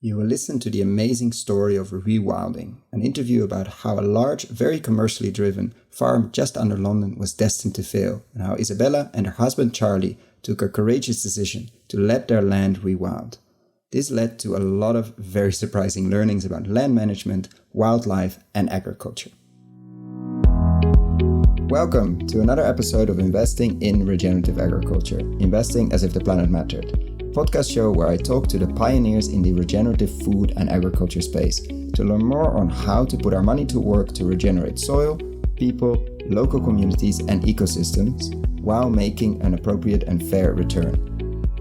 You will listen to the amazing story of Rewilding, an interview about how a large, very commercially driven farm just under London was destined to fail, and how Isabella and her husband Charlie took a courageous decision to let their land rewild. This led to a lot of very surprising learnings about land management, wildlife, and agriculture. Welcome to another episode of Investing in Regenerative Agriculture, Investing as if the planet mattered. Podcast show where I talk to the pioneers in the regenerative food and agriculture space to learn more on how to put our money to work to regenerate soil, people, local communities and ecosystems while making an appropriate and fair return.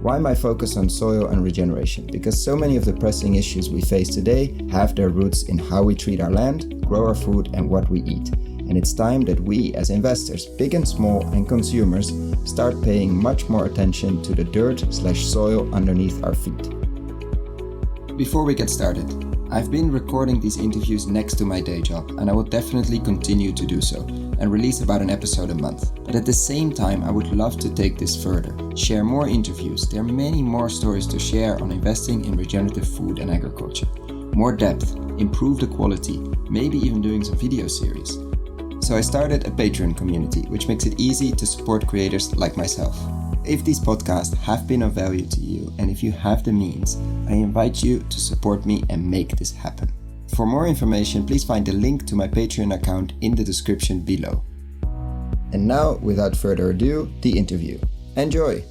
Why my focus on soil and regeneration? Because so many of the pressing issues we face today have their roots in how we treat our land, grow our food and what we eat. And it's time that we, as investors, big and small, and consumers, start paying much more attention to the dirt/soil underneath our feet. Before we get started, I've been recording these interviews next to my day job, and I will definitely continue to do so, and release about an episode a month. But at the same time, I would love to take this further, share more interviews. There are many more stories to share on investing in regenerative food and agriculture. More depth, improve the quality, maybe even doing some video series. So I started a Patreon community, which makes it easy to support creators like myself. If these podcasts have been of value to you, and if you have the means, I invite you to support me and make this happen. For more information, please find the link to my Patreon account in the description below. And now, without further ado, the interview. Enjoy!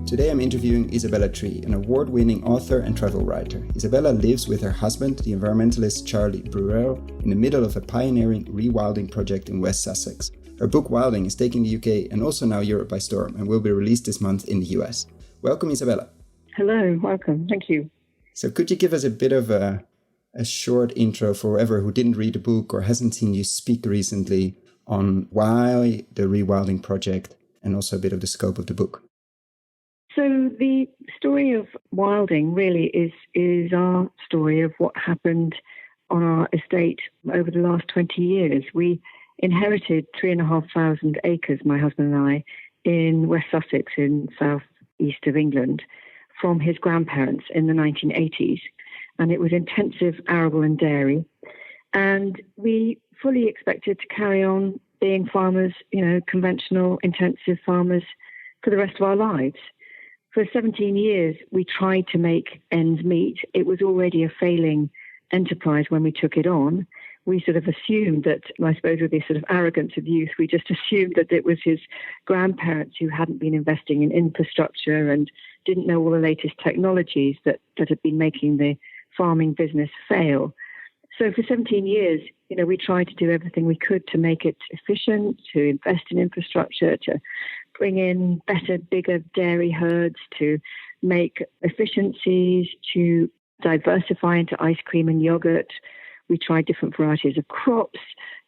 Today I'm interviewing Isabella Tree, an award-winning author and travel writer. Isabella lives with her husband, the environmentalist Charlie Burrell, in the middle of a pioneering rewilding project in West Sussex. Her book Wilding is taking the UK and also now Europe by storm and will be released this month in the US. Welcome, Isabella. Hello, welcome. Thank you. So could you give us a bit of a short intro for whoever who didn't read the book or hasn't seen you speak recently on why the rewilding project and also a bit of the scope of the book? So the story of Wilding really is our story of what happened on our estate over the last 20 years. We inherited 3,500 acres, my husband and I, in West Sussex in south east of England from his grandparents in the 1980s. And it was intensive arable and dairy. And we fully expected to carry on being farmers, conventional intensive farmers for the rest of our lives. For 17 years, we tried to make ends meet. It was already a failing enterprise when we took it on. We sort of assumed that, I suppose with this sort of arrogance of youth, we just assumed that it was his grandparents who hadn't been investing in infrastructure and didn't know all the latest technologies that had been making the farming business fail. So for 17 years, we tried to do everything we could to make it efficient, to invest in infrastructure, to bring in better, bigger dairy herds, to make efficiencies, to diversify into ice cream and yogurt. We tried different varieties of crops.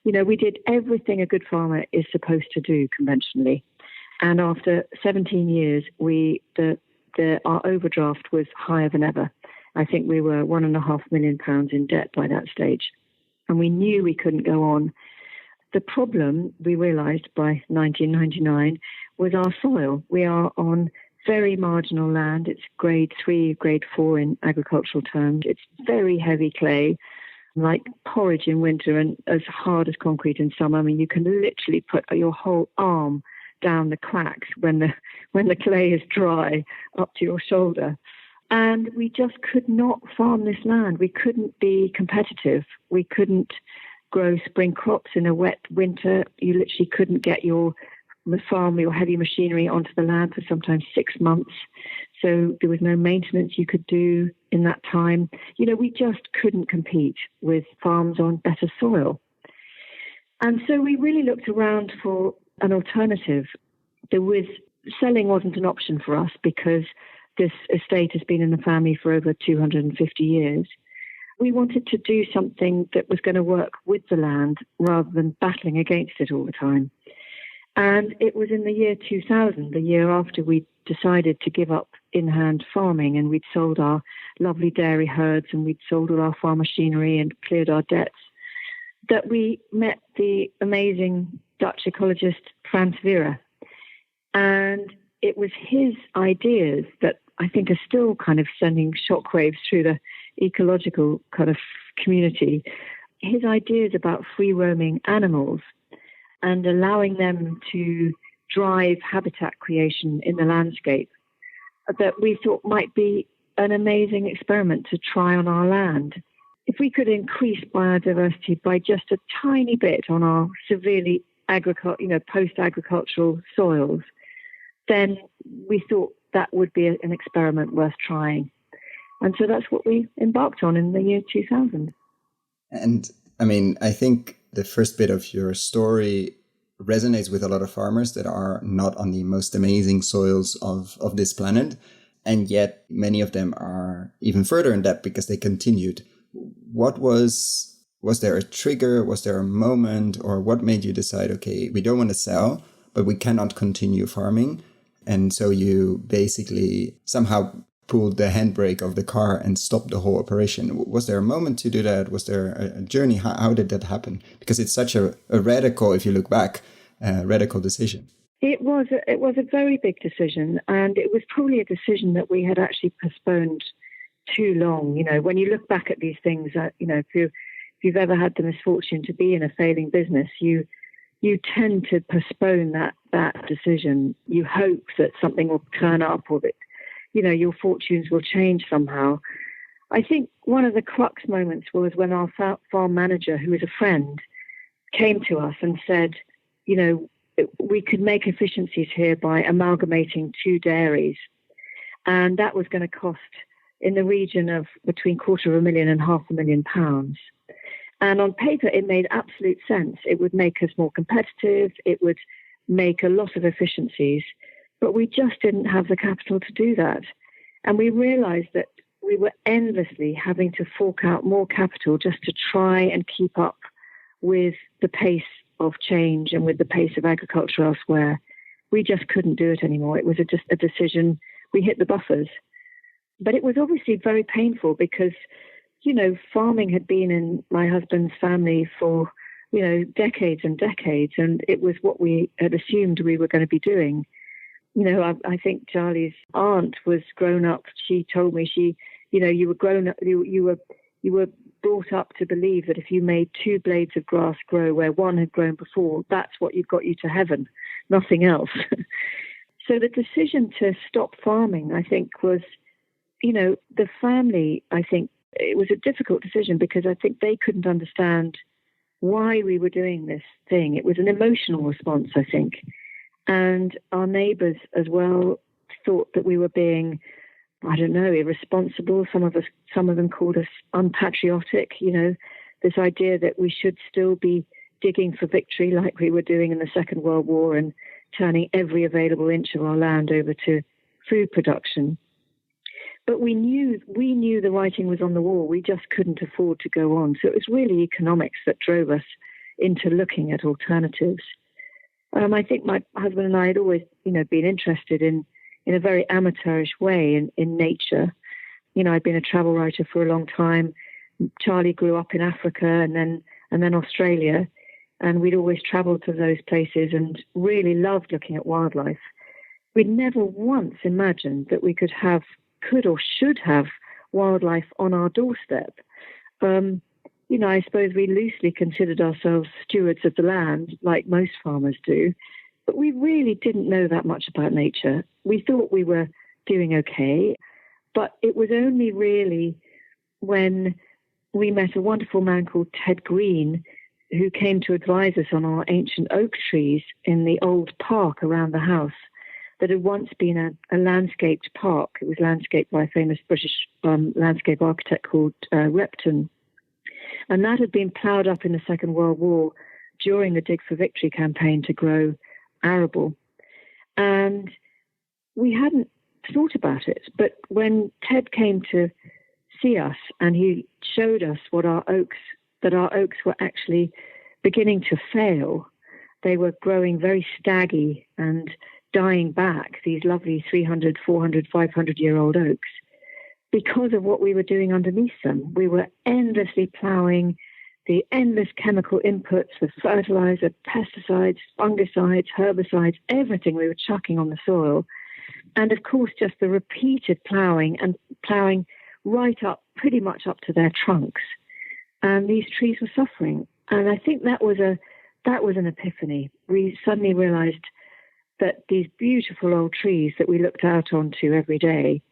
We did everything a good farmer is supposed to do conventionally. And after 17 years, our overdraft was higher than ever. I think we were £1.5 million in debt by that stage. And we knew we couldn't go on. The problem, we realised by 1999, was our soil. We are on very marginal land. It's grade 3, grade 4 in agricultural terms. It's very heavy clay, like porridge in winter and as hard as concrete in summer. I mean, you can literally put your whole arm down the cracks when the clay is dry up to your shoulder. And we just could not farm this land. We couldn't be competitive. We couldn't grow spring crops in a wet winter. You literally couldn't get your heavy machinery onto the land for sometimes 6 months. So there was no maintenance you could do in that time. We just couldn't compete with farms on better soil. And so we really looked around for an alternative. Selling wasn't an option for us because this estate has been in the family for over 250 years. We wanted to do something that was going to work with the land rather than battling against it all the time. And it was in the year 2000, the year after we decided to give up in-hand farming and we'd sold our lovely dairy herds and we'd sold all our farm machinery and cleared our debts, that we met the amazing Dutch ecologist Frans Vera. And it was his ideas that I think are still kind of sending shockwaves through the ecological kind of community. His ideas about free roaming animals and allowing them to drive habitat creation in the landscape that we thought might be an amazing experiment to try on our land. If we could increase biodiversity by just a tiny bit on our severely post-agricultural soils, then we thought that would be an experiment worth trying. And so that's what we embarked on in the year 2000. And I mean, I think the first bit of your story resonates with a lot of farmers that are not on the most amazing soils of this planet. And yet many of them are even further in depth because they continued. What was there a trigger? Was there a moment? Or what made you decide, okay, we don't want to sell, but we cannot continue farming? And so you basically somehow pulled the handbrake of the car and stopped the whole operation. Was there a moment to do that? Was there a journey? How did that happen? Because it's such a radical, if you look back, radical decision. It was a very big decision, and it was probably a decision that we had actually postponed too long. You know, when you look back at these things, if you've ever had the misfortune to be in a failing business, you tend to postpone that decision. You hope that something will turn up or that, your fortunes will change somehow. I think one of the crux moments was when our farm manager, who was a friend, came to us and said, we could make efficiencies here by amalgamating 2 dairies. And that was going to cost in the region of between £250,000 and £500,000. And on paper, it made absolute sense. It would make us more competitive. It would make a lot of efficiencies. But we just didn't have the capital to do that. And we realized that we were endlessly having to fork out more capital just to try and keep up with the pace of change and with the pace of agriculture elsewhere. We just couldn't do it anymore. It was just a decision. We hit the buffers. But it was obviously very painful because, farming had been in my husband's family for, decades and decades. And it was what we had assumed we were going to be doing. I think Charlie's aunt was grown up. She told me you were grown up, you were brought up to believe that if you made 2 blades of grass grow where one had grown before, that's what got you to heaven, nothing else. So the decision to stop farming, I think, was, the family, I think it was a difficult decision because I think they couldn't understand why we were doing this thing. It was an emotional response, I think. And our neighbours as well thought that we were being, irresponsible. Some of them called us unpatriotic, this idea that we should still be digging for victory like we were doing in the Second World War and turning every available inch of our land over to food production. But we knew the writing was on the wall. We just couldn't afford to go on. So it was really economics that drove us into looking at alternatives. I think my husband and I had always, been interested in a very amateurish way in nature. I'd been a travel writer for a long time. Charlie grew up in Africa and then Australia, and we'd always traveled to those places and really loved looking at wildlife. We'd never once imagined that we could or should have wildlife on our doorstep. I suppose we loosely considered ourselves stewards of the land, like most farmers do, but we really didn't know that much about nature. We thought we were doing okay, but it was only really when we met a wonderful man called Ted Green, who came to advise us on our ancient oak trees in the old park around the house that had once been a landscaped park. It was landscaped by a famous British landscape architect called Repton. And that had been ploughed up in the Second World War during the Dig for Victory campaign to grow arable. And we hadn't thought about it. But when Ted came to see us and he showed us that our oaks were actually beginning to fail, they were growing very staggy and dying back, these lovely 300, 400, 500-year-old oaks, because of what we were doing underneath them. We were endlessly ploughing, the endless chemical inputs, the fertilizer, pesticides, fungicides, herbicides, everything we were chucking on the soil. And of course, just the repeated ploughing and ploughing right up, pretty much up to their trunks. And these trees were suffering. And I think that was an epiphany. We suddenly realized that these beautiful old trees that we looked out onto every day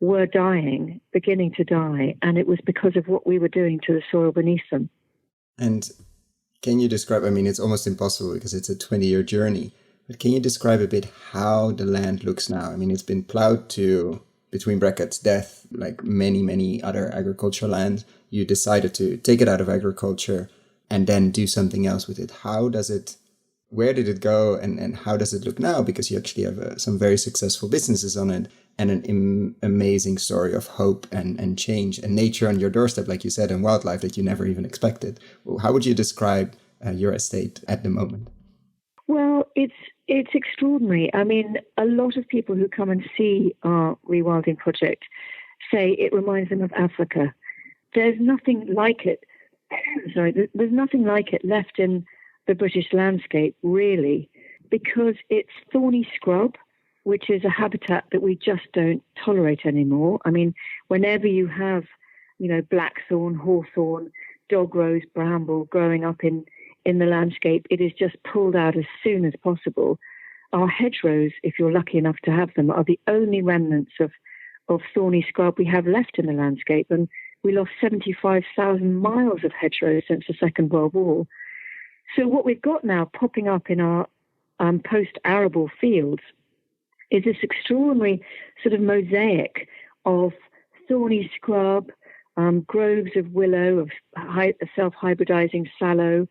were dying, beginning to die. And it was because of what we were doing to the soil beneath them. And can you describe, I mean, it's almost impossible because it's a 20-year journey, but can you describe a bit how the land looks now? I mean, it's been plowed to, between brackets, death, like many, many other agricultural lands. You decided to take it out of agriculture and then do something else with it. Where did it go and how does it look now? Because you actually have some very successful businesses on it and an amazing story of hope and change and nature on your doorstep, like you said, and wildlife that you never even expected. How would you describe your estate at the moment? Well, it's extraordinary. I mean, a lot of people who come and see our Rewilding project say it reminds them of Africa. There's nothing like it. There's nothing like it left in the British landscape, really, because it's thorny scrub, which is a habitat that we just don't tolerate anymore. I mean, whenever you have, blackthorn, hawthorn, dog rose, bramble growing up in the landscape, it is just pulled out as soon as possible. Our hedgerows, if you're lucky enough to have them, are the only remnants of thorny scrub we have left in the landscape. And we lost 75,000 miles of hedgerows since the Second World War. So what we've got now popping up in our post-arable fields is this extraordinary sort of mosaic of thorny scrub, groves of willow, of self-hybridizing sallow.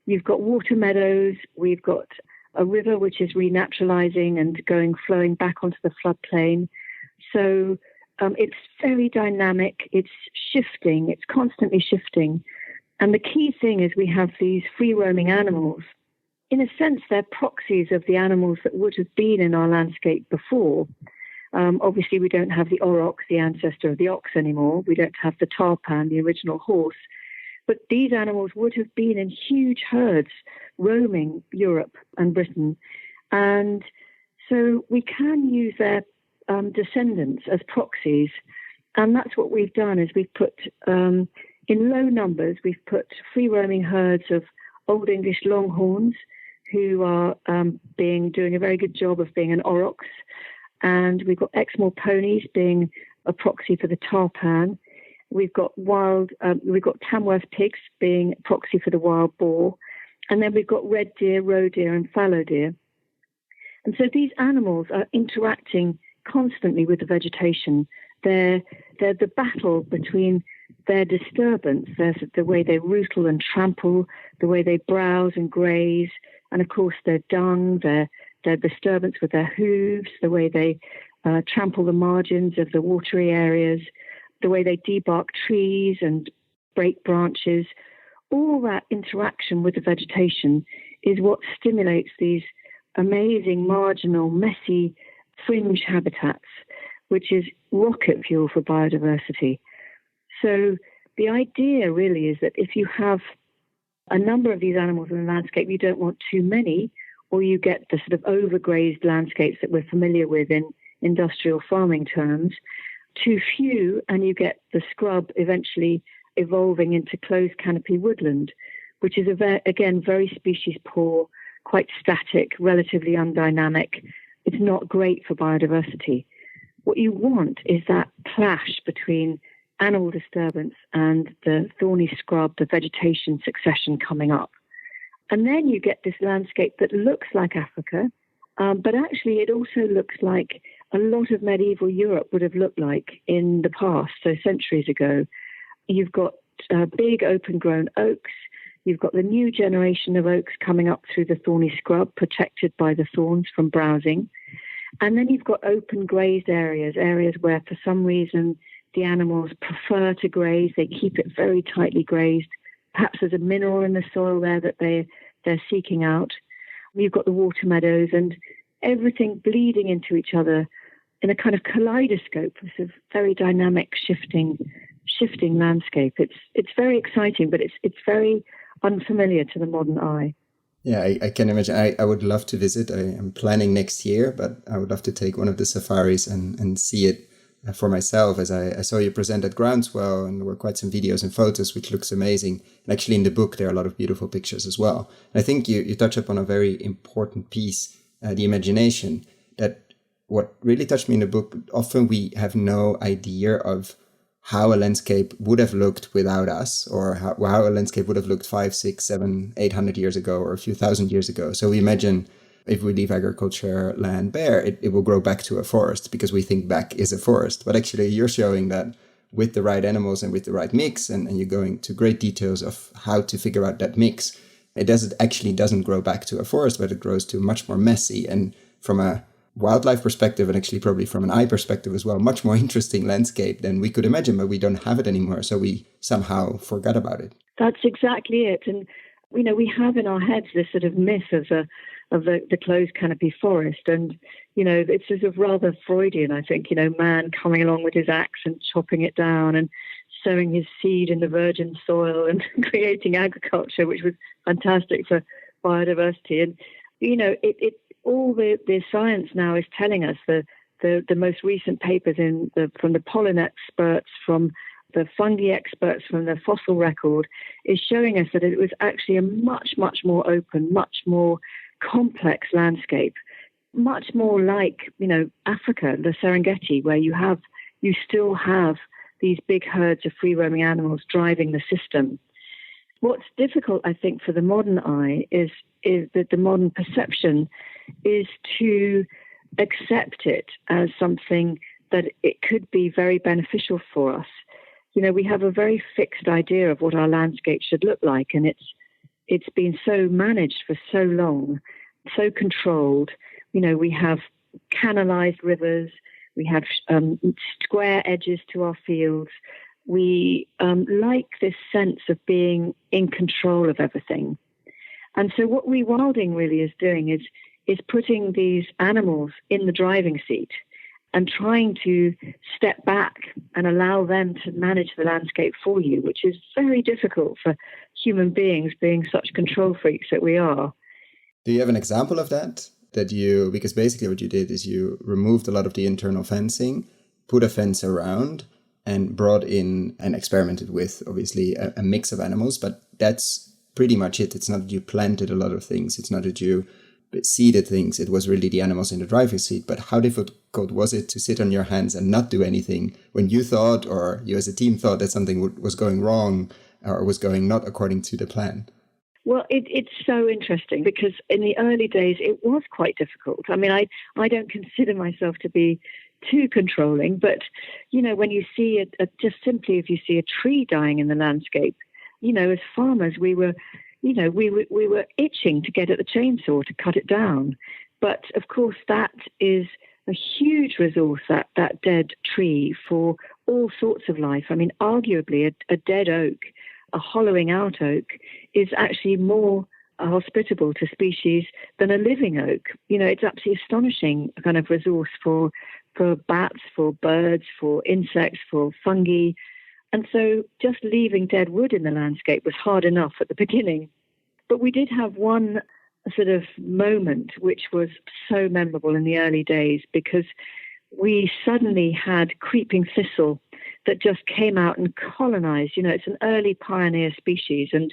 You've got water meadows. We've got a river which is renaturalizing and flowing back onto the floodplain. So it's very dynamic. It's shifting. It's constantly shifting. And the key thing is we have these free-roaming animals. In a sense, they're proxies of the animals that would have been in our landscape before. Obviously, we don't have the aurochs, the ancestor of the ox anymore. We don't have the tarpan, the original horse. But these animals would have been in huge herds roaming Europe and Britain. And so we can use their descendants as proxies. And that's what we've done is we've put, in low numbers, we've put free-roaming herds of Old English longhorns who are doing a very good job of being an aurochs. And we've got Exmoor ponies being a proxy for the tarpan. We've got Tamworth pigs being a proxy for the wild boar. And then we've got red deer, roe deer, and fallow deer. And so these animals are interacting constantly with the vegetation. They're the battle between their disturbance, the way they rootle and trample, the way they browse and graze, and of course their dung, their disturbance with their hooves, the way they trample the margins of the watery areas, the way they debark trees and break branches. All that interaction with the vegetation is what stimulates these amazing, marginal, messy fringe habitats, which is rocket fuel for biodiversity. So the idea really is that if you have a number of these animals in the landscape, you don't want too many, or you get the sort of overgrazed landscapes that we're familiar with in industrial farming terms. Too few, and you get the scrub eventually evolving into closed canopy woodland, which is, again, very species poor, quite static, relatively undynamic. It's not great for biodiversity. What you want is that clash between animal disturbance and the thorny scrub, the vegetation succession coming up. And then you get this landscape that looks like Africa, but actually it also looks like a lot of medieval Europe would have looked like in the past, so centuries ago. You've got big open-grown oaks. You've got the new generation of oaks coming up through the thorny scrub, protected by the thorns from browsing. And then you've got open grazed areas where for some reason the animals prefer to graze. They keep it very tightly grazed. Perhaps there's a mineral in the soil there that they're seeking out. You've got the water meadows and everything bleeding into each other in a kind of kaleidoscope, this very dynamic, shifting landscape. It's very exciting, but it's very unfamiliar to the modern eye. Yeah, I can imagine. I would love to visit. I am planning next year, but I would love to take one of the safaris and see it for myself, as I saw you present at Groundswell, and there were quite some videos and photos, which looks amazing. And actually in the book, there are a lot of beautiful pictures as well. And I think you touch upon a very important piece, the imagination, that what really touched me in the book, often we have no idea of how a landscape would have looked without us, or how a landscape would have looked 5, 6, 7, 800 years ago, or a few thousand years ago. So we imagine if we leave agriculture land bare, it will grow back to a forest because we think back is a forest. But actually you're showing that with the right animals and with the right mix, and you're going to great details of how to figure out that mix. It doesn't grow back to a forest, but it grows to much more messy, and from a wildlife perspective, and actually probably from an eye perspective as well, much more interesting landscape than we could imagine, but we don't have it anymore. So we somehow forgot about it. That's exactly it. And, we have in our heads this sort of myth of the closed canopy forest. And, it's sort of rather Freudian, I think, man coming along with his axe and chopping it down and sowing his seed in the virgin soil and creating agriculture, which was fantastic for biodiversity. And, all the science now is telling us the most recent papers from the pollen experts, from the fungi experts, from the fossil record, is showing us that it was actually a much, much more open, much more complex landscape, much more like, Africa, the Serengeti, where you still have these big herds of free-roaming animals driving the system. What's difficult, I think, for the modern eye is that the modern perception is to accept it as something that it could be very beneficial for us. We have a very fixed idea of what our landscape should look like, and it's been so managed for so long, so controlled. We have canalized rivers, we have square edges to our fields. We like this sense of being in control of everything. And so what Rewilding really is doing is putting these animals in the driving seat and trying to step back and allow them to manage the landscape for you, which is very difficult for human beings, being such control freaks that we are. Do you have an example of that? Because basically what you did is you removed a lot of the internal fencing, put a fence around, and brought in and experimented with, obviously, a mix of animals, but that's pretty much it. It's not that you planted a lot of things. It's not that you seeded things. It was really the animals in the driver's seat. But how difficult was it to sit on your hands and not do anything when you thought, or you as a team thought, that something was going wrong or was going not according to the plan? Well, it's so interesting because in the early days, it was quite difficult. I mean, I don't consider myself to be too controlling, but, when you see it, just simply if you see a tree dying in the landscape, as farmers, we were itching to get at the chainsaw to cut it down. But of course, that is a huge resource, that dead tree, for all sorts of life. I mean, arguably, a dead oak, a hollowing out oak, is actually more hospitable to species than a living oak. It's absolutely astonishing kind of resource for bats, for birds, for insects, for fungi. And so just leaving dead wood in the landscape was hard enough at the beginning. But we did have one sort of moment which was so memorable in the early days, because we suddenly had creeping thistle that just came out and colonized. It's an early pioneer species. And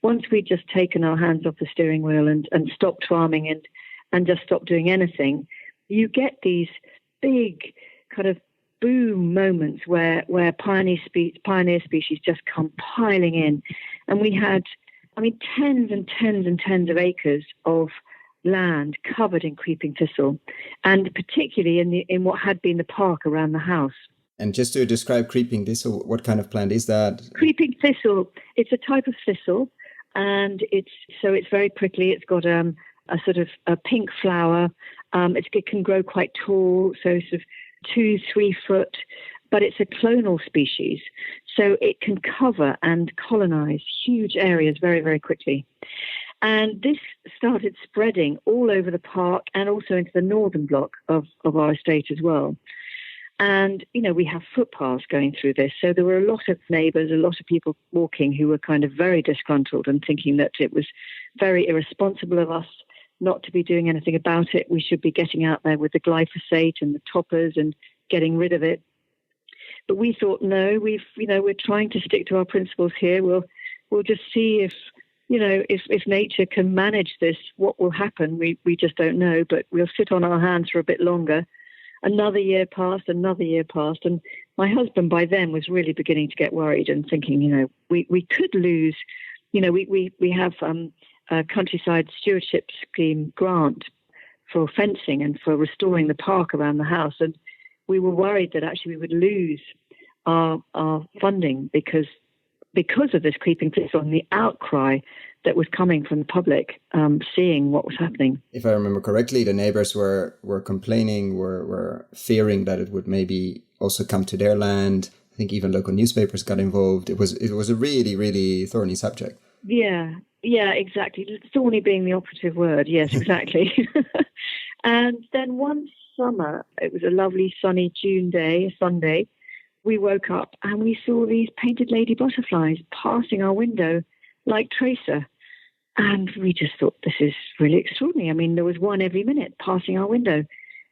once we'd just taken our hands off the steering wheel and stopped farming and just stopped doing anything, you get these big kind of boom moments where pioneer species just come piling in. And we had, tens and tens and tens of acres of land covered in creeping thistle, and particularly in what had been the park around the house. And just to describe creeping thistle, what kind of plant is that? Creeping thistle, it's a type of thistle, and it's very prickly. It's got a sort of a pink flower. It can grow quite tall, so sort of 2-3 foot, but it's a clonal species, so it can cover and colonize huge areas very, very quickly. And this started spreading all over the park and also into the northern block of our estate as well. And, we have footpaths going through this. So there were a lot of neighbours, a lot of people walking who were kind of very disgruntled and thinking that it was very irresponsible of us not to be doing anything about it. We should be getting out there with the glyphosate and the toppers and getting rid of it. But we thought, no, we're trying to stick to our principles here. We'll just see if nature can manage this, what will happen. We just don't know, but we'll sit on our hands for a bit longer. Another year passed, and my husband by then was really beginning to get worried and thinking, we could lose, we have a countryside stewardship scheme grant for fencing and for restoring the park around the house, and we were worried that actually we would lose our funding because of this creeping thistle and the outcry that was coming from the public, seeing what was happening. If I remember correctly, the neighbors were complaining, were fearing that it would maybe also come to their land. I think even local newspapers got involved. It was a really, really thorny subject. Yeah, exactly. Thorny being the operative word. Yes, exactly. And then one summer, it was a lovely sunny June day, a Sunday, we woke up and we saw these painted lady butterflies passing our window like tracer. And we just thought, this is really extraordinary. I mean, there was one every minute passing our window.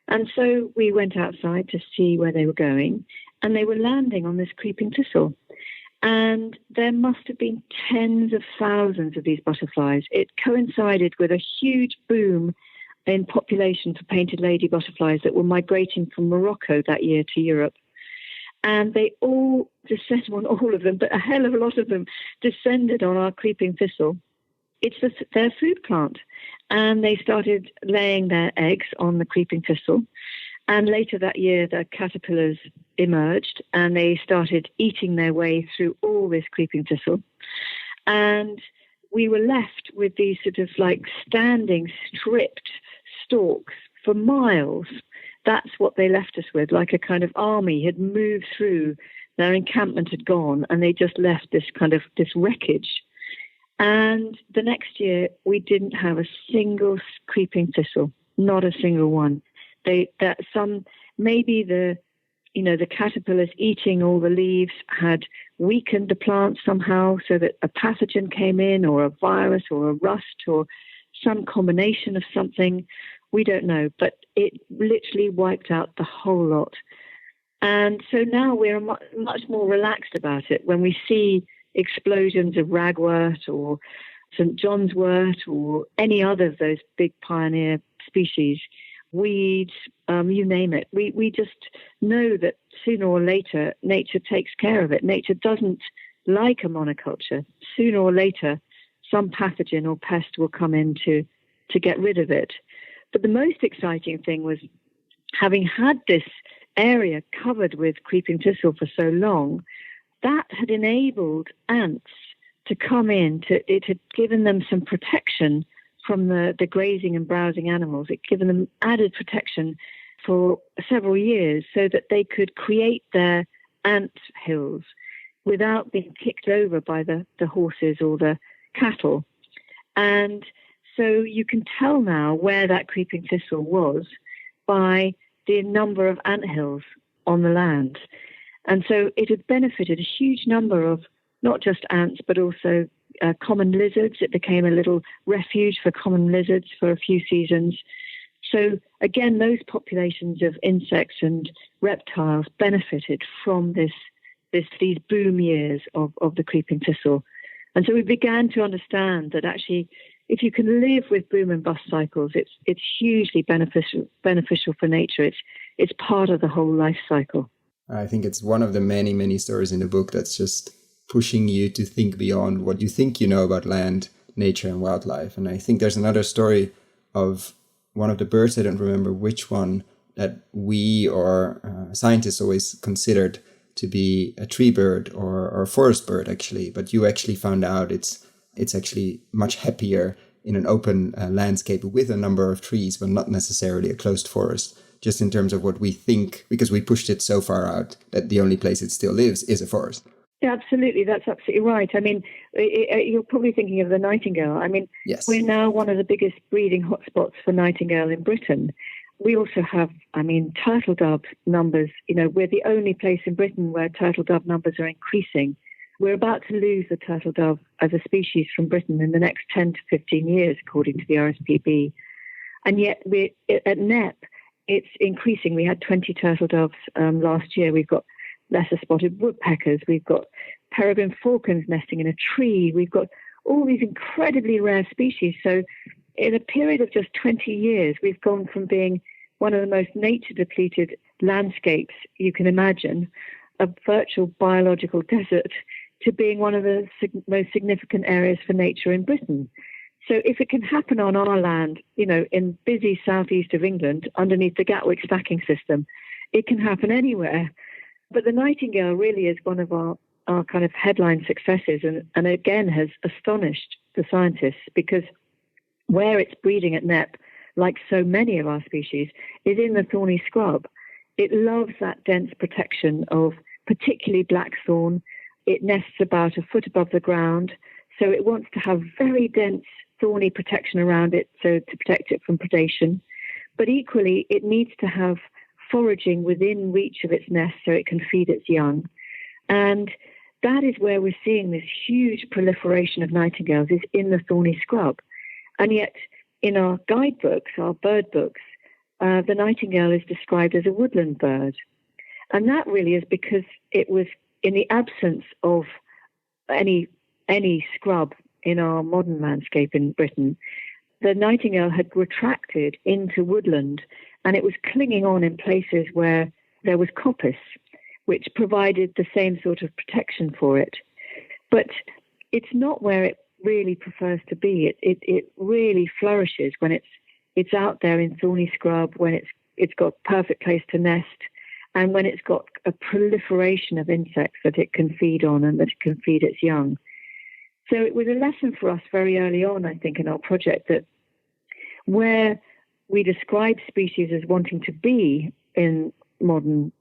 And so we went outside to see where they were going, and they were landing on this creeping thistle. And there must have been tens of thousands of these butterflies. It coincided with a huge boom in population for painted lady butterflies that were migrating from Morocco that year to Europe. And they all descended, on all of them, but a hell of a lot of them descended on our creeping thistle. It's their food plant. And they started laying their eggs on the creeping thistle. And later that year, the caterpillars emerged and they started eating their way through all this creeping thistle. And we were left with these sort of like standing, stripped stalks for miles. That's what they left us with, like a kind of army had moved through, their encampment had gone, and they just left this wreckage. And the next year, we didn't have a single creeping thistle, not a single one. Maybe the caterpillars eating all the leaves had weakened the plant somehow so that a pathogen came in, or a virus, or a rust, or some combination of something. We don't know, but it literally wiped out the whole lot. And so now we're much more relaxed about it. When we see explosions of ragwort or St. John's wort or any other of those big pioneer species, weeds, you name it, we just know that sooner or later nature takes care of it. Nature doesn't like a monoculture. Sooner or later, some pathogen or pest will come in to get rid of it. But the most exciting thing was, having had this area covered with creeping thistle for so long, that had enabled ants to come in. It had given them some protection from the grazing and browsing animals. It had given them added protection for several years so that they could create their ant hills without being kicked over by the horses or the cattle. And so you can tell now where that creeping thistle was by the number of anthills on the land. And so it had benefited a huge number of not just ants, but also common lizards. It became a little refuge for common lizards for a few seasons. So again, those populations of insects and reptiles benefited from these boom years of the creeping thistle. And so we began to understand that actually, if you can live with boom and bust cycles, it's hugely beneficial for nature. It's part of the whole life cycle. I think it's one of the many, many stories in the book that's just pushing you to think beyond what you think you know about land, nature, and wildlife. And I think there's another story of one of the birds, I don't remember which one, that we or scientists always considered to be a tree bird or a forest bird, actually. But you actually found out it's actually much happier in an open landscape with a number of trees, but not necessarily a closed forest, just in terms of what we think, because we pushed it so far out that the only place it still lives is a forest. Yeah, absolutely. That's absolutely right. I mean, you're probably thinking of the nightingale. I mean, yes. We're now one of the biggest breeding hotspots for nightingale in Britain. we also have, turtle dove numbers. We're the only place in Britain where turtle dove numbers are increasing. We're about to lose the turtle dove as a species from Britain in the next 10 to 15 years, according to the RSPB. And yet at Knepp, it's increasing. We had 20 turtle doves last year. We've got lesser spotted woodpeckers. We've got peregrine falcons nesting in a tree. We've got all these incredibly rare species. So in a period of just 20 years, we've gone from being one of the most nature-depleted landscapes you can imagine, a virtual biological desert, to being one of the most significant areas for nature in Britain. So if it can happen on our land, in busy southeast of England, underneath the Gatwick stacking system, it can happen anywhere. But the nightingale really is one of our kind of headline successes, and again has astonished the scientists, because where it's breeding at Knepp, like so many of our species, is in the thorny scrub. It loves that dense protection of particularly blackthorn. It nests about a foot above the ground, so it wants to have very dense thorny protection around it, so to protect it from predation. But equally, it needs to have foraging within reach of its nest so it can feed its young. And that is where we're seeing this huge proliferation of nightingales, is in the thorny scrub. And yet, in our guidebooks, our bird books, the nightingale is described as a woodland bird. And that really is because it was in the absence of any scrub in our modern landscape in Britain. The nightingale had retracted into woodland, and it was clinging on in places where there was coppice, which provided the same sort of protection for it. But it's not where it really prefers to be. It really flourishes when it's out there in thorny scrub, when it's got perfect place to nest, and when it's got a proliferation of insects that it can feed on and that it can feed its young. So it was a lesson for us very early on, I think, in our project, that where we describe species as wanting to be in modern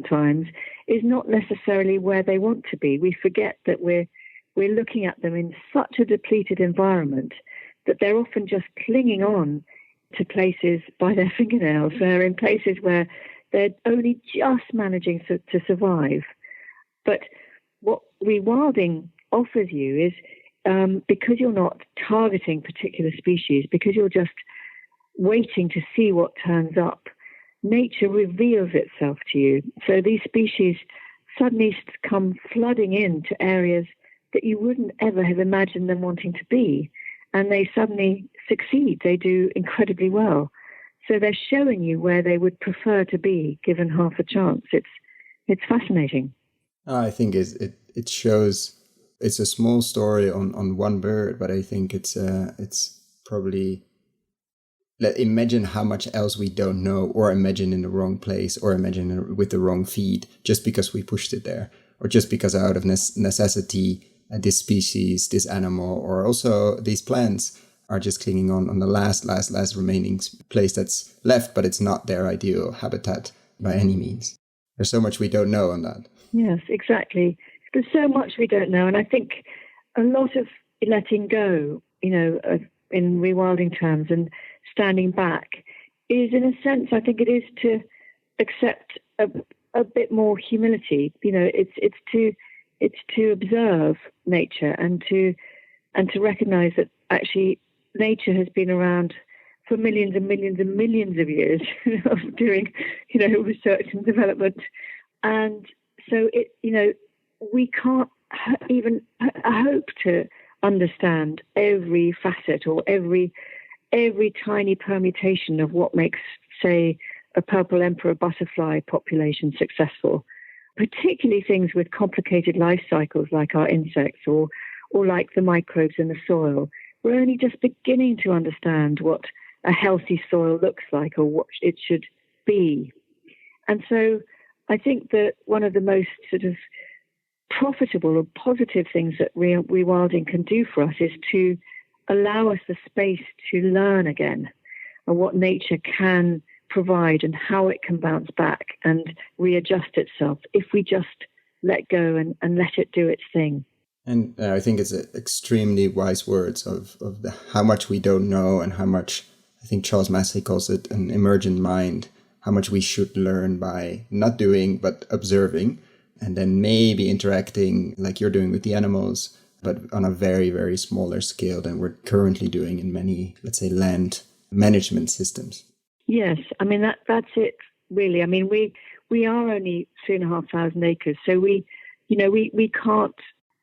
times is not necessarily where they want to be. We forget that we're looking at them in such a depleted environment that they're often just clinging on to places by their fingernails. They're in places where they're only just managing to survive. But what rewilding offers you is, because you're not targeting particular species, because you're just waiting to see what turns up, nature reveals itself to you. So these species suddenly come flooding into areas that you wouldn't ever have imagined them wanting to be. And they suddenly succeed. They do incredibly well. So they're showing you where they would prefer to be, given half a chance. It's fascinating. I think it shows. It's a small story on one bird, but I think it's probably, imagine how much else we don't know, or imagine in the wrong place, or imagine with the wrong feed, just because we pushed it there, or just because out of necessity, this species, this animal, or also these plants are just clinging on the last remaining place that's left, but it's not their ideal habitat by any means. There's so much we don't know on that. Yes, exactly. There's so much we don't know. And I think a lot of letting go, in rewilding terms, and standing back is, in a sense, I think it is to accept a bit more humility. It's to observe nature and to recognize that actually nature has been around for millions and millions and millions of years of doing, research and development. And so we can't even hope to understand every facet or every tiny permutation of what makes, say, a purple emperor butterfly population successful, particularly things with complicated life cycles like our insects or like the microbes in the soil. We're only just beginning to understand what a healthy soil looks like or what it should be. And so I think that one of the most sort of profitable or positive things that rewilding can do for us is to allow us the space to learn again and what nature can provide and how it can bounce back and readjust itself if we just let go and let it do its thing. And I think it's extremely wise words of how much we don't know and how much I think Charles Massey calls it an emergent mind, how much we should learn by not doing, but observing, and then maybe interacting like you're doing with the animals, but on a very, very smaller scale than we're currently doing in many, let's say, land management systems. Yes, I mean, that's it, really. I mean, we are only 3,500 acres, so we can't,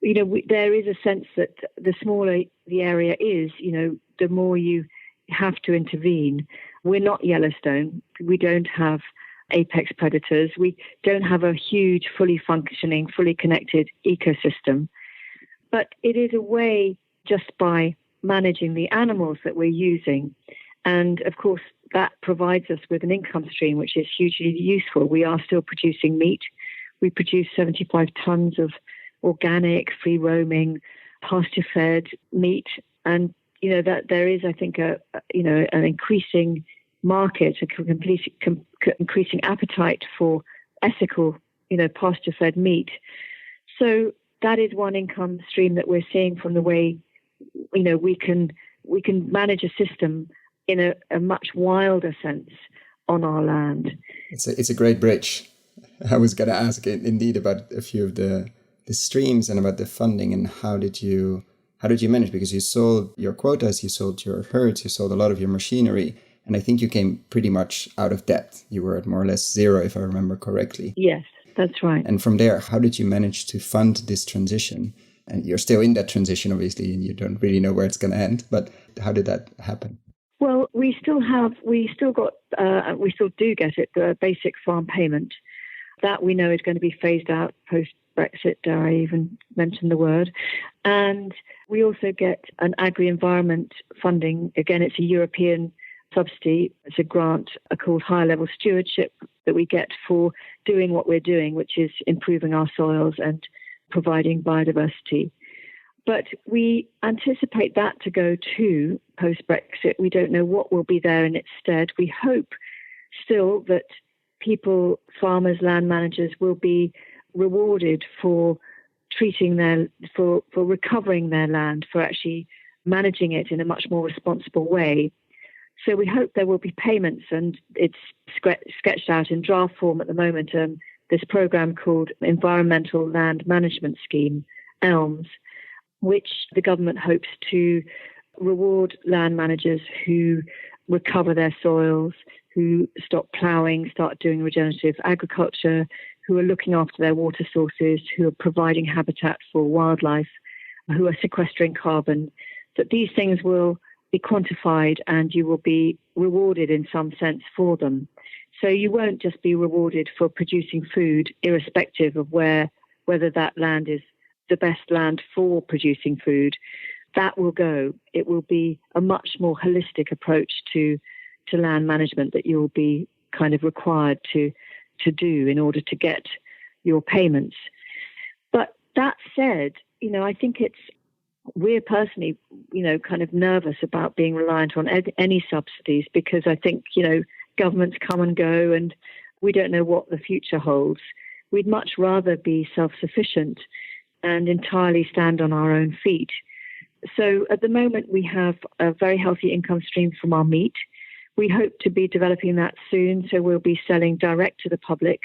there is a sense that the smaller the area is, the more you have to intervene. We're not Yellowstone. We don't have apex predators. We don't have a huge, fully functioning, fully connected ecosystem. But it is a way, just by managing the animals that we're using. And of course, that provides us with an income stream, which is hugely useful. We are still producing meat. We produce 75 tons of organic, free-roaming, pasture-fed meat. And, that there is, I think, an increasing market, increasing appetite for ethical, pasture-fed meat. So that is one income stream that we're seeing from the way, we can manage a system in a much wilder sense on our land. It's a great bridge. I was going to ask indeed about a few of the streams and about the funding, and how did you manage? Because you sold your quotas, you sold your herds, you sold a lot of your machinery, and I think you came pretty much out of debt. You were at more or less zero, if I remember correctly. Yes, that's right. And from there, how did you manage to fund this transition? And you're still in that transition, obviously, and you don't really know where it's going to end, but how did that happen? Well, we still do get it, the basic farm payment. That we know is going to be phased out post-Brexit, dare I even mention the word. And we also get an agri-environment funding. Again, it's a European subsidy. It's a grant called Higher Level Stewardship that we get for doing what we're doing, which is improving our soils and providing biodiversity. But we anticipate that to go to post-Brexit. We don't know what will be there in its stead. We hope still that people, farmers, land managers will be rewarded for for recovering their land, for actually managing it in a much more responsible way. So we hope there will be payments, and it's sketched out in draft form at the moment, this program called Environmental Land Management Scheme, ELMS, which the government hopes to reward land managers who recover their soils, who stop ploughing, start doing regenerative agriculture, who are looking after their water sources, who are providing habitat for wildlife, who are sequestering carbon, that these things will be quantified and you will be rewarded in some sense for them. So you won't just be rewarded for producing food, irrespective of whether that land is the best land for producing food. That will go. It will be a much more holistic approach to land management that you'll be kind of required to do in order to get your payments. But that said, I think we're personally, kind of nervous about being reliant on any subsidies, because I think, governments come and go and we don't know what the future holds. We'd much rather be self-sufficient and entirely stand on our own feet. So at the moment, we have a very healthy income stream from our meat. We hope to be developing that soon, so we'll be selling direct to the public,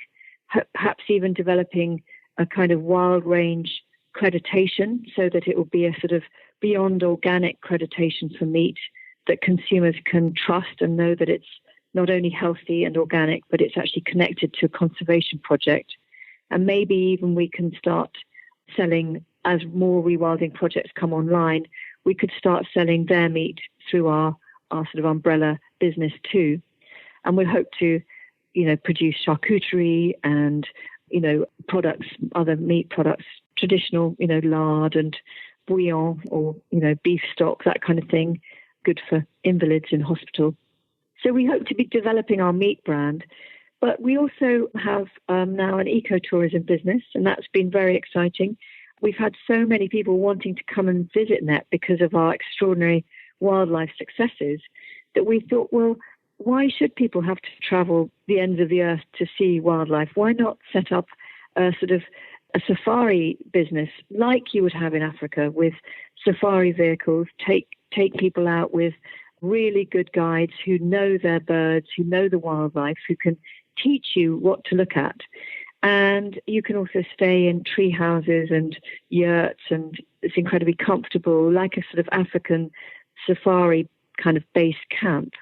perhaps even developing a kind of wild range accreditation so that it will be a sort of beyond organic accreditation for meat that consumers can trust and know that it's not only healthy and organic, but it's actually connected to a conservation project. And maybe even we can start selling, as more rewilding projects come online, we could start selling their meat through our sort of umbrella business too. And we hope to, produce charcuterie and, products, other meat products, traditional, lard and bouillon or, beef stock, that kind of thing, good for invalids in hospital. So we hope to be developing our meat brand. But we also have now an ecotourism business, and that's been very exciting. We've had so many people wanting to come and visit Knepp because of our extraordinary wildlife successes that we thought, well, why should people have to travel the ends of the earth to see wildlife? Why not set up a sort of a safari business like you would have in Africa, with safari vehicles, take people out with really good guides who know their birds, who know the wildlife, who can teach you what to look at. And you can also stay in tree houses and yurts, and it's incredibly comfortable, like a sort of African safari kind of base camp.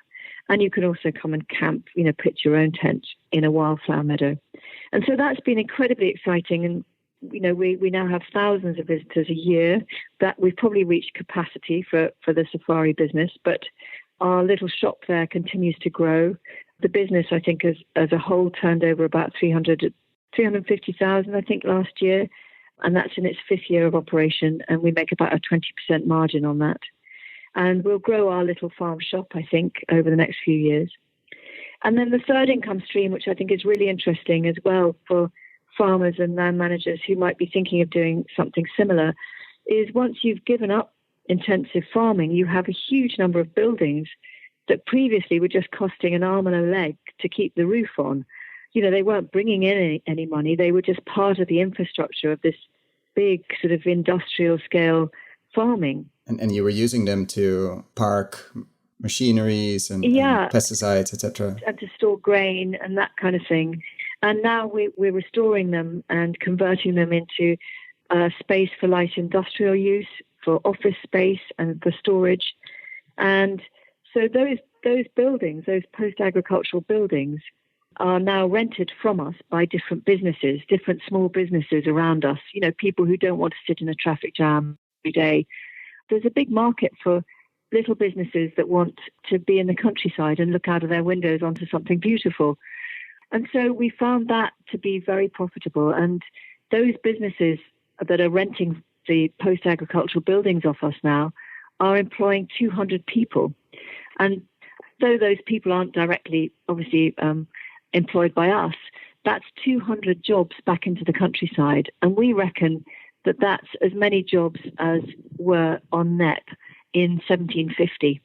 And you can also come and camp, pitch your own tent in a wildflower meadow. And so that's been incredibly exciting. And, we now have thousands of visitors a year. That we've probably reached capacity for the safari business, but our little shop there continues to grow. The business, I think, as a whole turned over about 350,000, I think, last year. And that's in its 5th year of operation. And we make about a 20% margin on that. And we'll grow our little farm shop, I think, over the next few years. And then the third income stream, which I think is really interesting as well for farmers and land managers who might be thinking of doing something similar, is once you've given up intensive farming, you have a huge number of buildings that previously were just costing an arm and a leg to keep the roof on. They weren't bringing in any money. They were just part of the infrastructure of this big sort of industrial scale farming. And you were using them to park machineries and pesticides, etc. And to store grain and that kind of thing. And now we're restoring them and converting them into space for light industrial use, for office space and for storage. And so those buildings, those post-agricultural buildings, are now rented from us by different businesses, different small businesses around us, people who don't want to sit in a traffic jam every day. There's a big market for little businesses that want to be in the countryside and look out of their windows onto something beautiful. And so we found that to be very profitable. And those businesses that are renting the post-agricultural buildings off us now are employing 200 people. And though those people aren't directly, obviously, employed by us, that's 200 jobs back into the countryside. And we reckon that that's as many jobs as were on Knepp in 1750.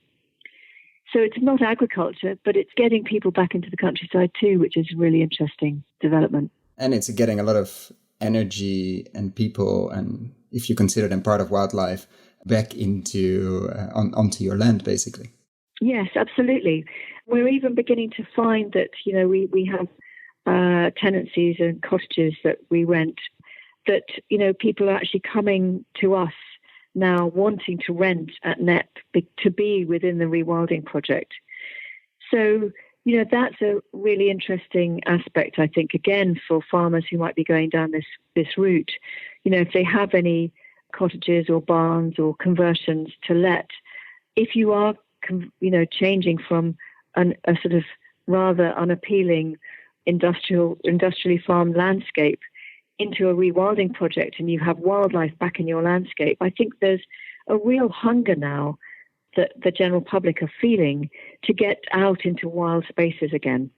So it's not agriculture, but it's getting people back into the countryside too, which is a really interesting development. And it's getting a lot of energy and people, and if you consider them part of wildlife, back into onto your land, basically. Yes, absolutely. We're even beginning to find that, we have tenancies and cottages that we rent that, people are actually coming to us now wanting to rent at Knepp to be within the Rewilding project. So, that's a really interesting aspect, I think, again, for farmers who might be going down this route. If they have any cottages or barns or conversions to let, if you are, changing from a sort of rather unappealing industrially farmed landscape into a rewilding project, and you have wildlife back in your landscape, I think there's a real hunger now that the general public are feeling to get out into wild spaces again.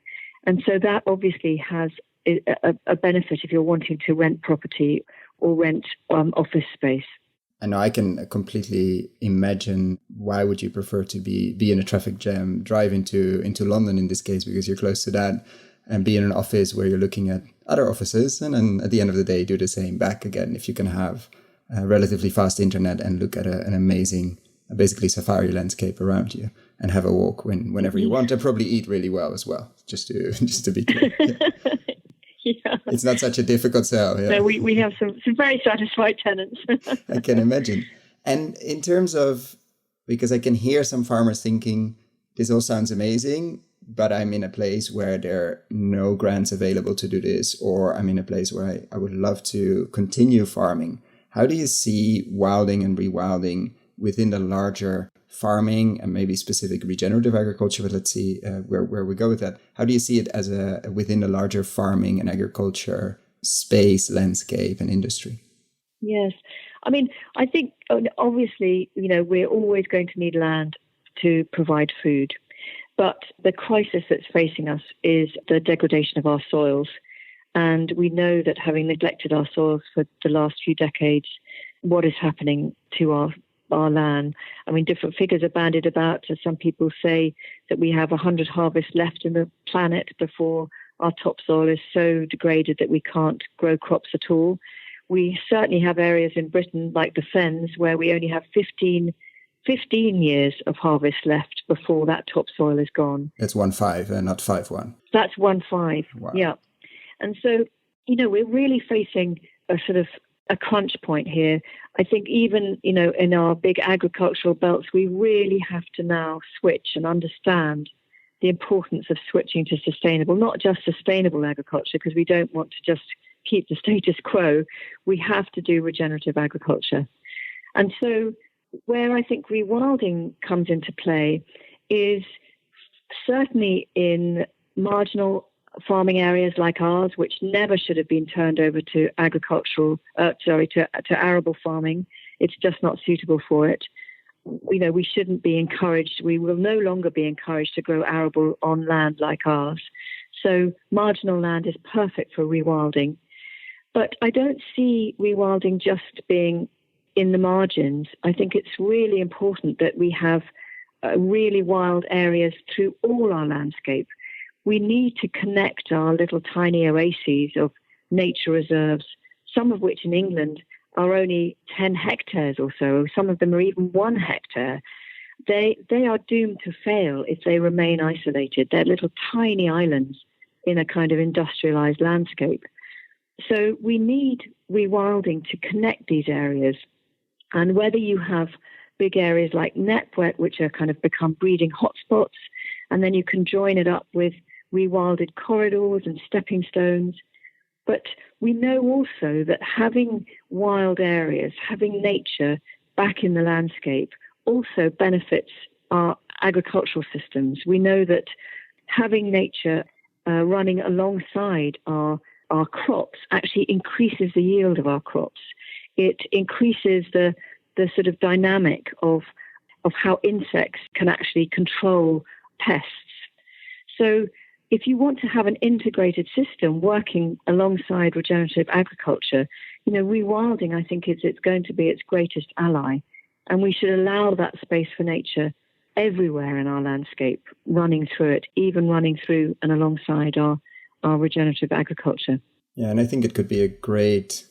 And so that obviously has a benefit if you're wanting to rent property or rent office space. I know I can completely imagine why would you prefer to be in a traffic jam, drive into London in this case, because you're close to that, and be in an office where you're looking at other offices, and then at the end of the day do the same back again. If you can have a relatively fast internet and look at an amazing, basically safari landscape around you, and have a walk whenever you want, and probably eat really well as well, just to be clear. Yeah. It's not such a difficult sell. Yeah. No, we have some very satisfied tenants. I can imagine. And in terms of, because I can hear some farmers thinking, this all sounds amazing, but I'm in a place where there are no grants available to do this, or I'm in a place where I would love to continue farming. How do you see wilding and rewilding within the larger farming and maybe specific regenerative agriculture? But let's see where we go with that. How do you see it as within the larger farming and agriculture space, landscape and industry? Yes. I mean, I think obviously, we're always going to need land to provide food. But the crisis that's facing us is the degradation of our soils. And we know that having neglected our soils for the last few decades, what is happening to our land. I mean, different figures are bandied about. Some people say that we have 100 harvests left in the planet before our topsoil is so degraded that we can't grow crops at all. We certainly have areas in Britain, like the Fens, where we only have 15 15 years of harvest left before that topsoil is gone. It's 1.5 and not 5.1. That's 1.5. Wow. Yeah. And so, we're really facing a sort of a crunch point here. I think even, in our big agricultural belts, we really have to now switch and understand the importance of switching to sustainable, not just sustainable agriculture, because we don't want to just keep the status quo. We have to do regenerative agriculture. And so where I think rewilding comes into play is certainly in marginal farming areas like ours, which never should have been turned over to to arable farming. It's just not suitable for it. We shouldn't be encouraged. We will no longer be encouraged to grow arable on land like ours. So marginal land is perfect for rewilding. But I don't see rewilding just being in the margins. I think it's really important that we have really wild areas through all our landscape. We need to connect our little tiny oases of nature reserves, some of which in England are only 10 hectares or so. Some of them are even 1 hectare. They are doomed to fail if they remain isolated. They're little tiny islands in a kind of industrialized landscape. So we need rewilding to connect these areas. And whether you have big areas like Knepp, which are kind of become breeding hotspots, and then you can join it up with rewilded corridors and stepping stones. But we know also that having wild areas, having nature back in the landscape also benefits our agricultural systems. We know that having nature running alongside our crops actually increases the yield of our crops. It increases the sort of dynamic of how insects can actually control pests. So if you want to have an integrated system working alongside regenerative agriculture, rewilding, I think, it's going to be its greatest ally. And we should allow that space for nature everywhere in our landscape, running through it, even running through and alongside our regenerative agriculture. Yeah, and I think it could be a great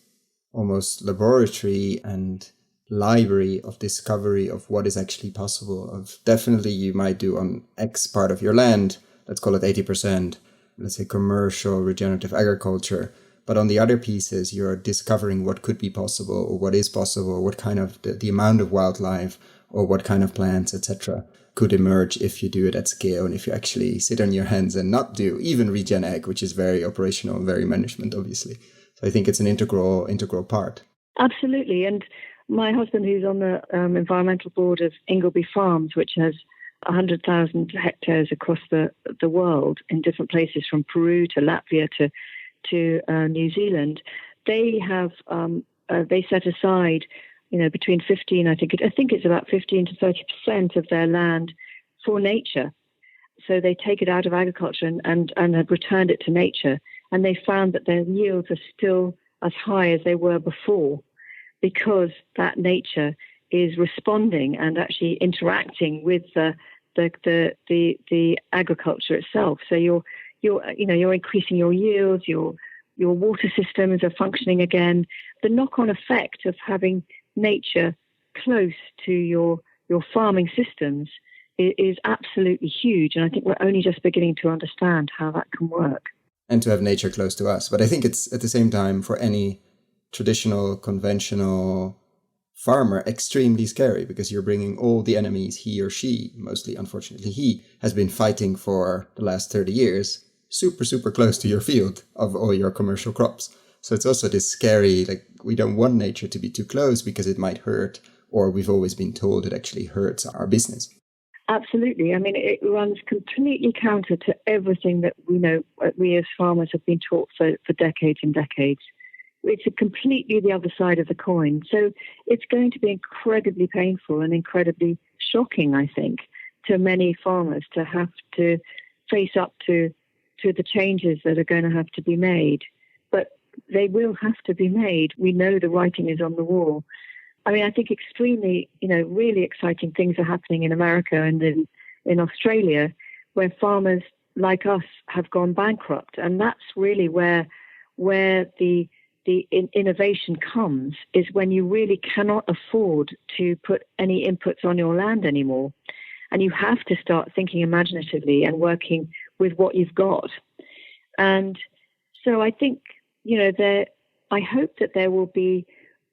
almost laboratory and library of discovery of what is actually possible. Of definitely you might do on X part of your land, let's call it 80%, let's say commercial regenerative agriculture. But on the other pieces, you're discovering what could be possible or what is possible, what kind of the amount of wildlife or what kind of plants, etc., could emerge if you do it at scale and if you actually sit on your hands and not do even regen ag, which is very operational, very management, obviously. So I think it's an integral part. Absolutely. And my husband, who's on the environmental board of Ingleby Farms, which has 100,000 hectares across the world in different places from Peru to Latvia to New Zealand, they have they set aside between 15, I think it's about 15 to 30% of their land for nature. So they take it out of agriculture and have returned it to nature. And they found that their yields are still as high as they were before, because that nature is responding and actually interacting with the agriculture itself. So you're increasing your yields, your water systems are functioning again. The knock-on effect of having nature close to your farming systems is absolutely huge. And I think we're only just beginning to understand how that can work. And to have nature close to us. But I think it's at the same time for any traditional, conventional farmer extremely scary, because you're bringing all the enemies he or she, mostly unfortunately he, has been fighting for the last 30 years, super, super close to your field of all your commercial crops. So it's also this scary, we don't want nature to be too close because it might hurt, or we've always been told it actually hurts our business. Absolutely. I mean, it runs completely counter to everything that we as farmers have been taught for decades and decades. It's completely the other side of the coin. So it's going to be incredibly painful and incredibly shocking, I think, to many farmers to have to face up to the changes that are going to have to be made. But they will have to be made. We know the writing is on the wall. I mean, I think extremely, really exciting things are happening in America and in Australia, where farmers like us have gone bankrupt. And that's really where the innovation comes is when you really cannot afford to put any inputs on your land anymore. And you have to start thinking imaginatively and working with what you've got. And so I think, I hope that there will be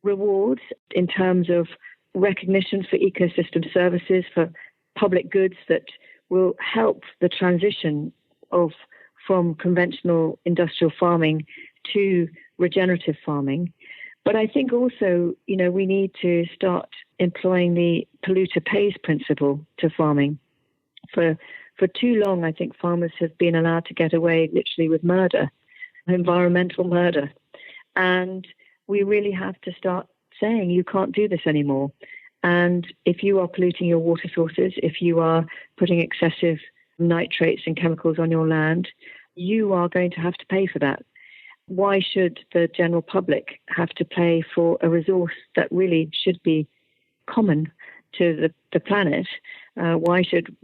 rewards in terms of recognition for ecosystem services, for public goods that will help the transition from conventional industrial farming to regenerative farming. But I think also, we need to start employing the polluter pays principle to farming. For too long, I think farmers have been allowed to get away literally with murder, environmental murder. And we really have to start saying you can't do this anymore. And if you are polluting your water sources, if you are putting excessive nitrates and chemicals on your land, you are going to have to pay for that. Why should the general public have to pay for a resource that really should be common to the planet? Why should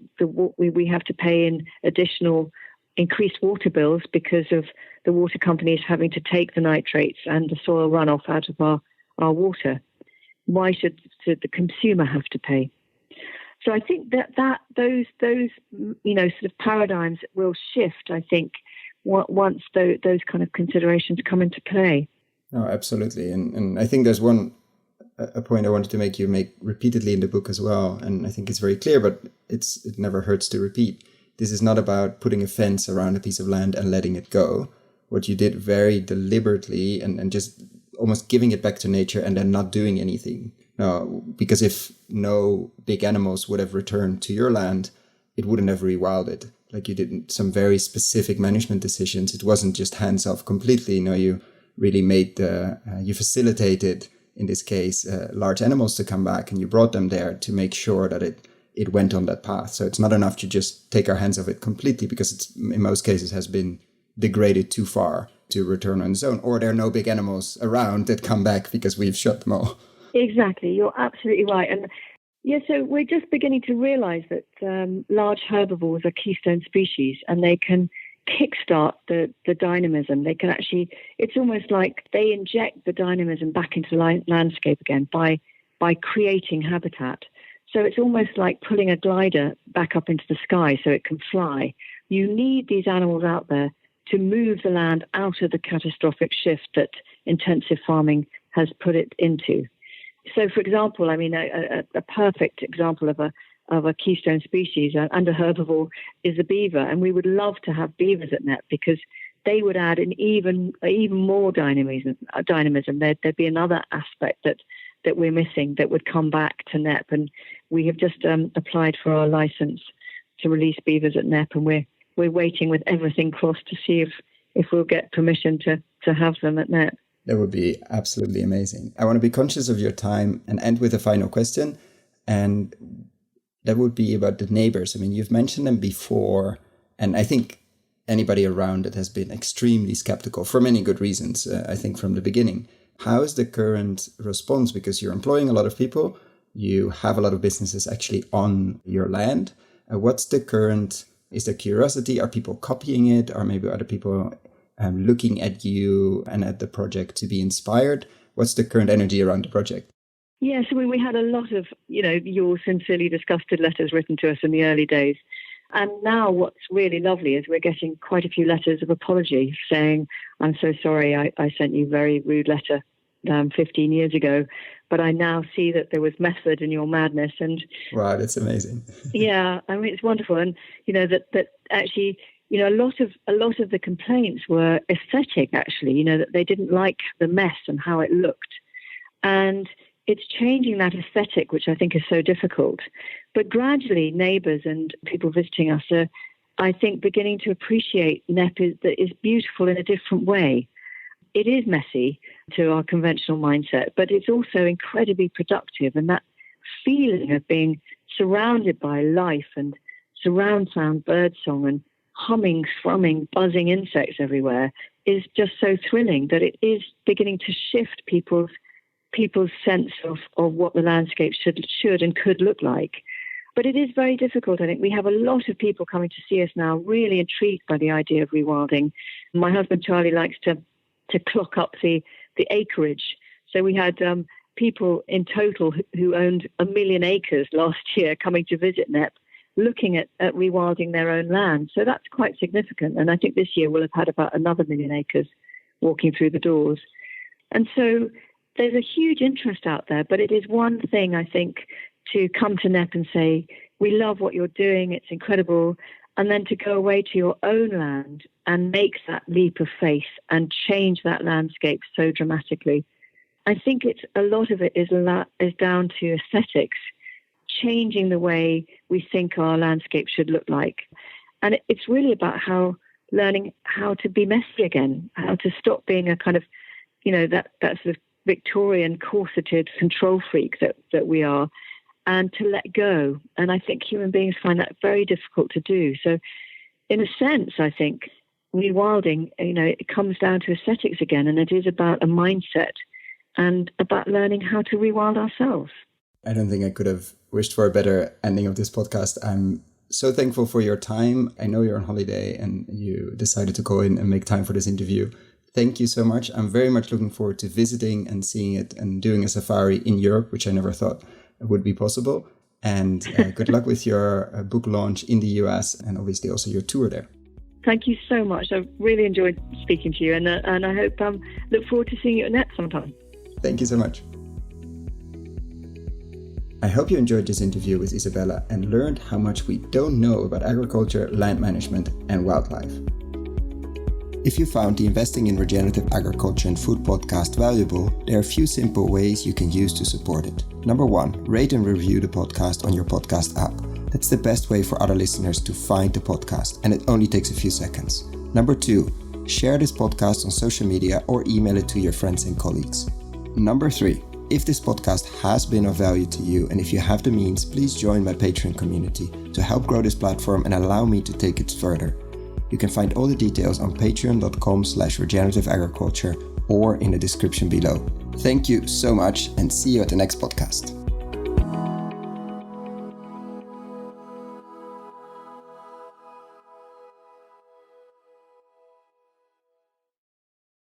we have to pay in additional increased water bills because of the water companies having to take the nitrates and the soil runoff out of our water? Why should the consumer have to pay? So I think that those sort of paradigms will shift, I think, once those kind of considerations come into play. Oh, absolutely. And I think there's a point I wanted to make you make repeatedly in the book as well. And I think it's very clear, but it never hurts to repeat. This is not about putting a fence around a piece of land and letting it go. What you did very deliberately and just almost giving it back to nature and then not doing anything. No, because if no big animals would have returned to your land, it wouldn't have rewilded. Like you did some very specific management decisions. It wasn't just hands off completely. No, you really you facilitated, in this case, large animals to come back, and you brought them there to make sure that it went on that path. So it's not enough to just take our hands off it completely, because it's in most cases has been degraded too far to return on its own, or there are no big animals around that come back because we've shot them all. Exactly. You're absolutely right. And yeah, so we're just beginning to realize that large herbivores are keystone species, and they can kickstart the dynamism. They can actually, it's almost like they inject the dynamism back into the landscape again by creating habitat. So it's almost like pulling a glider back up into the sky so it can fly. You need these animals out there to move the land out of the catastrophic shift that intensive farming has put it into. So, for example, I mean, a perfect example of a keystone species and a herbivore is the beaver. And we would love to have beavers at Knepp because they would add an even more dynamism. There'd be another aspect that we're missing that would come back to Knepp. And we have just applied for our license to release beavers at Knepp, and we're waiting with everything crossed to see if we'll get permission to have them at Knepp. That would be absolutely amazing. I want to be conscious of your time and end with a final question. And that would be about the neighbors. I mean, you've mentioned them before, and I think anybody around it has been extremely skeptical for many good reasons, I think, from the beginning. How is the current response? Because you're employing a lot of people, you have a lot of businesses actually on your land. What's the current, is there curiosity? Are people copying it? Or maybe other people looking at you and at the project to be inspired? What's the current energy around the project? Yes, we had a lot of, your sincerely disgusted letters written to us in the early days. And now what's really lovely is we're getting quite a few letters of apology saying, I'm so sorry, I sent you a very rude letter 15 years ago, but I now see that there was method in your madness. And wow, that's amazing. Yeah, I mean, it's wonderful. And, that actually, a lot of the complaints were aesthetic, actually, that they didn't like the mess and how it looked. And it's changing that aesthetic, which I think is so difficult. But gradually, neighbours and people visiting us are, I think, beginning to appreciate Knepp is beautiful in a different way. It is messy to our conventional mindset, but it's also incredibly productive. And that feeling of being surrounded by life and surround sound birdsong and humming, thrumming, buzzing insects everywhere is just so thrilling that it is beginning to shift people's sense of what the landscape should and could look like. But it is very difficult, I think. We have a lot of people coming to see us now, really intrigued by the idea of rewilding. My husband, Charlie, likes to clock up the the acreage. So we had people in total who owned 1 million acres last year coming to visit Knepp, looking at rewilding their own land. So that's quite significant. And I think this year we'll have had about another 1 million acres walking through the doors. And so there's a huge interest out there, but it is one thing, I think, to come to Knepp and say, we love what you're doing, it's incredible, and then to go away to your own land and make that leap of faith and change that landscape so dramatically. I think a lot of it is down to aesthetics, changing the way we think our landscape should look like. And it's really about learning how to be messy again, how to stop being a kind of, that sort of Victorian corseted control freak that we are, and to let go. And I think human beings find that very difficult to do. So in a sense, I think rewilding, it comes down to aesthetics again, and it is about a mindset and about learning how to rewild ourselves. I don't think I could have wished for a better ending of this podcast. I'm so thankful for your time. I know you're on holiday and you decided to go in and make time for this interview. Thank you so much. I'm very much looking forward to visiting and seeing it and doing a safari in Europe, which I never thought would be possible. And good luck with your book launch in the US and obviously also your tour there. Thank you so much. I've really enjoyed speaking to you, and I hope look forward to seeing you at Knepp sometime. Thank you so much. I hope you enjoyed this interview with Isabella and learned how much we don't know about agriculture, land management, and wildlife. If you found the Investing in Regenerative Agriculture and Food podcast valuable, there are a few simple ways you can use to support it. Number 1, rate and review the podcast on your podcast app. That's the best way for other listeners to find the podcast, and it only takes a few seconds. Number 2, share this podcast on social media or email it to your friends and colleagues. Number 3, if this podcast has been of value to you and if you have the means, please join my Patreon community to help grow this platform and allow me to take it further. You can find all the details on patreon.com/regenerativeagriculture or in the description below. Thank you so much and see you at the next podcast.